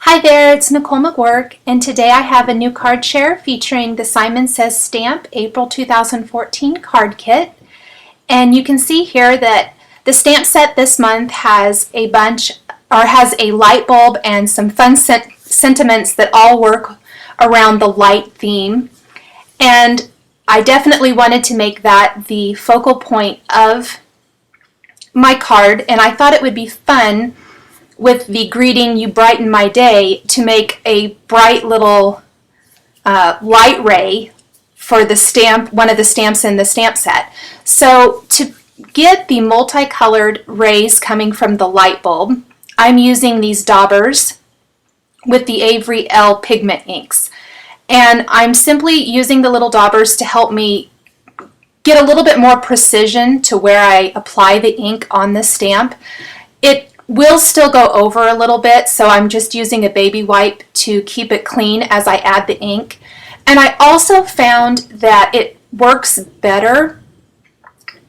Hi there, it's Nicole McWork, and today I have a new card share featuring the Simon Says Stamp April 2014 card kit. And you can see here that the stamp set this month has a light bulb and some fun sentiments that all work around the light theme. And I definitely wanted to make that the focal point of my card, and I thought it would be fun with the greeting, "You brighten my day," to make a bright little light ray for the stamp, one of the stamps in the stamp set. So to get the multicolored rays coming from the light bulb, I'm using these daubers with the Avery L pigment inks. And I'm simply using the little daubers to help me get a little bit more precision to where I apply the ink on the stamp. It will still go over a little bit, so I'm just using a baby wipe to keep it clean as I add the ink. And I also found that it works better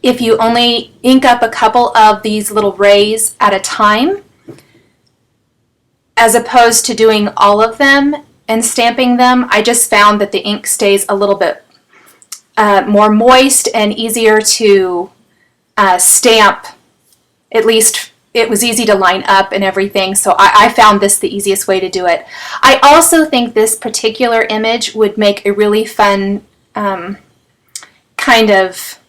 if you only ink up a couple of these little rays at a time, as opposed to doing all of them and stamping them. I just found that the ink stays a little bit more moist and easier to stamp. At least it was easy to line up and everything, so I found this the easiest way to do it. I also think this particular image would make a really fun kind of,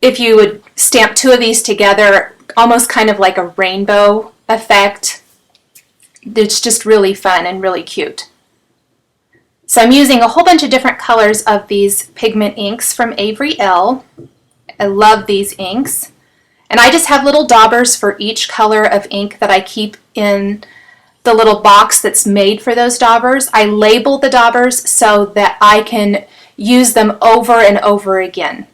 if you would stamp two of these together, almost kind of like a rainbow effect. It's just really fun and really cute. So I'm using a whole bunch of different colors of these pigment inks from Avery L. I love these inks. And I just have little daubers for each color of ink that I keep in the little box that's made for those daubers. I label the daubers so that I can use them over and over again.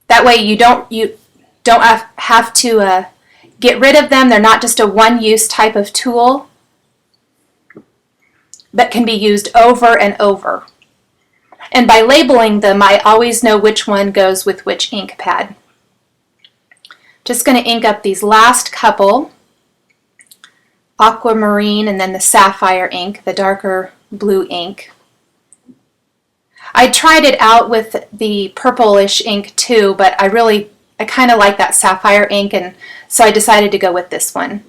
That way you don't have to get rid of them. They're not just a one-use type of tool, but can be used over and over. And by labeling them, I always know which one goes with which ink pad. Just going to ink up these last couple, aquamarine and then the sapphire ink, the darker blue ink. I tried it out with the purplish ink too, but I kind of like that sapphire ink, and so I decided to go with this one.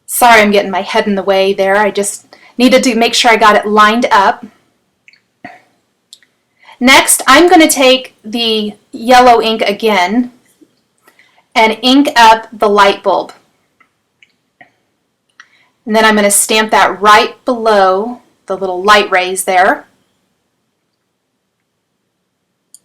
Sorry, I'm getting my head in the way there. I just needed to make sure I got it lined up. Next, I'm going to take the yellow ink again and ink up the light bulb. And then I'm going to stamp that right below the little light rays there.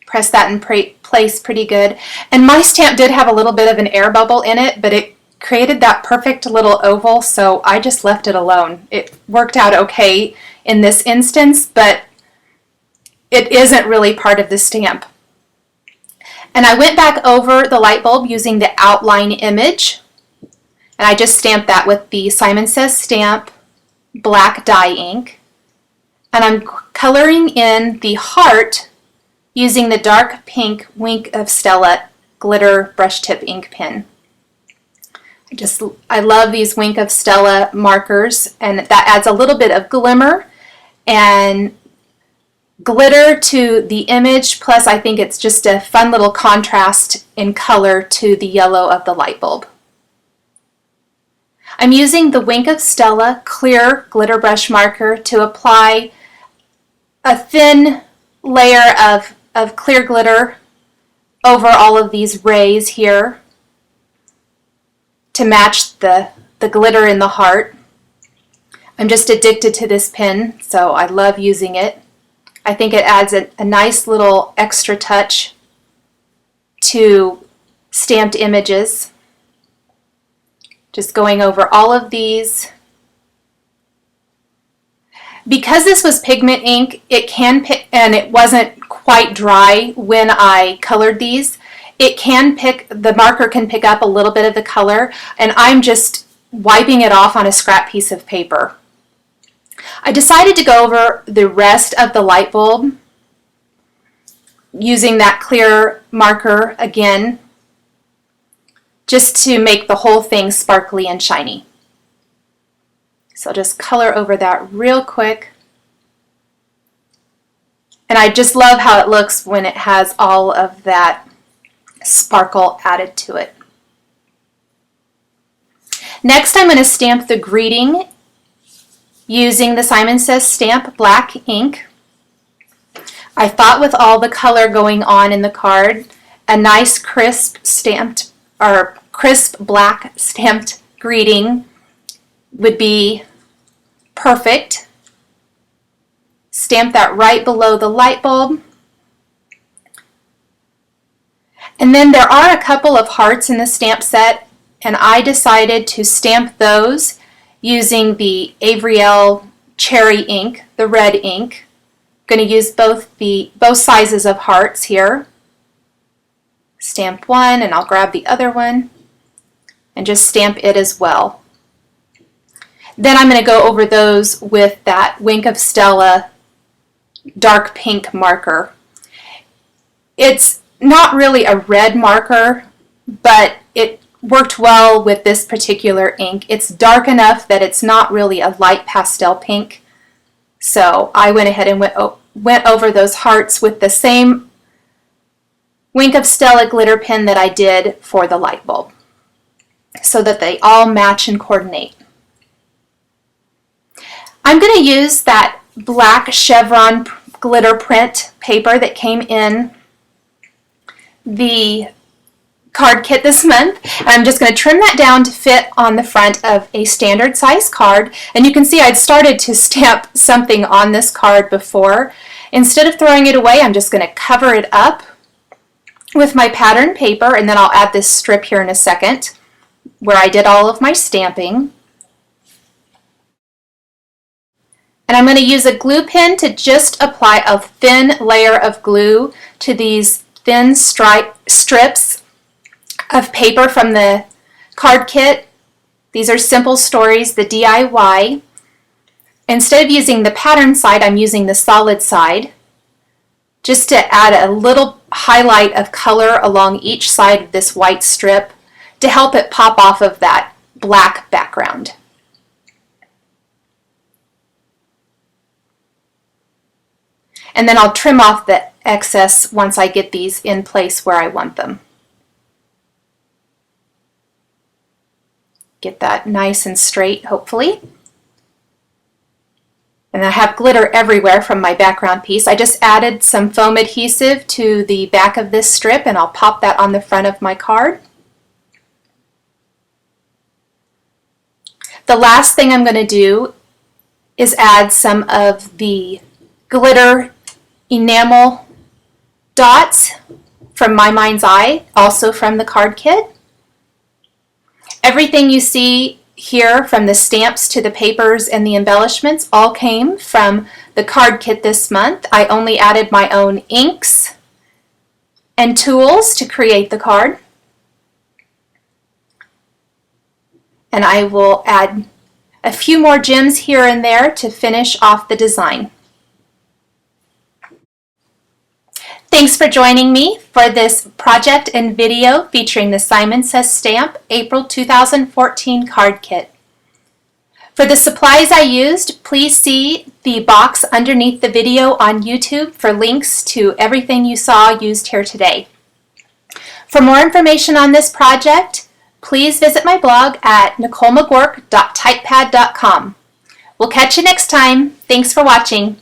Press that in place pretty good. And my stamp did have a little bit of an air bubble in it, but it created that perfect little oval, so I just left it alone. It worked out okay in this instance, but it isn't really part of the stamp. And I went back over the light bulb using the outline image, and I just stamped that with the Simon Says Stamp black dye ink. And I'm coloring in the heart using the dark pink Wink of Stella glitter brush tip ink pen. I love these Wink of Stella markers, and that adds a little bit of glimmer and glitter to the image, plus I think it's just a fun little contrast in color to the yellow of the light bulb. I'm using the Wink of Stella clear glitter brush marker to apply a thin layer of clear glitter over all of these rays here to match the glitter in the heart. I'm just addicted to this pen, so I love using it. I think it adds a nice little extra touch to stamped images. Just going over all of these. Because this was pigment ink, it can pick, and it wasn't quite dry when I colored these, the marker can pick up a little bit of the color, and I'm just wiping it off on a scrap piece of paper. I decided to go over the rest of the light bulb using that clear marker again. just to make the whole thing sparkly and shiny. So I'll just color over that real quick. And I just love how it looks when it has all of that sparkle added to it. Next, I'm going to stamp the greeting using the Simon Says Stamp black ink. I thought with all the color going on in the card, a nice crisp stamped or crisp black stamped greeting would be perfect. Stamp that right below the light bulb. And then there are a couple of hearts in the stamp set, and I decided to stamp those using the Avriel Cherry ink, the red ink. I'm going to use both sizes of hearts here. Stamp one, and I'll grab the other one and just stamp it as well. Then I'm going to go over those with that Wink of Stella dark pink marker. It's not really a red marker, but it worked well with this particular ink. It's dark enough that it's not really a light pastel pink. So I went ahead and went over those hearts with the same Wink of Stella glitter pen that I did for the light bulb, so that they all match and coordinate. I'm going to use that black chevron glitter print paper that came in the card kit this month. I'm just going to trim that down to fit on the front of a standard size card. And you can see I'd started to stamp something on this card before. Instead of throwing it away, I'm just going to cover it up with my pattern paper, and then I'll add this strip here in a second where I did all of my stamping. And I'm going to use a glue pen to just apply a thin layer of glue to these thin strips of paper from the card kit. These are Simple Stories, the DIY. Instead of using the pattern side, I'm using the solid side, just to add a little highlight of color along each side of this white strip to help it pop off of that black background. And then I'll trim off the excess once I get these in place where I want them. Get that nice and straight, hopefully. And I have glitter everywhere from my background piece. I just added some foam adhesive to the back of this strip, and I'll pop that on the front of my card. The last thing I'm going to do is add some of the glitter enamel dots from My Mind's Eye, also from the card kit. Everything you see here, from the stamps to the papers and the embellishments, all came from the card kit this month. I only added my own inks and tools to create the card. And I will add a few more gems here and there to finish off the design. Thanks for joining me for this project and video featuring the Simon Says Stamp April 2014 card kit. For the supplies I used, please see the box underneath the video on YouTube for links to everything you saw used here today. For more information on this project, please visit my blog at nicolemcgork.typepad.com. We'll catch you next time. Thanks for watching.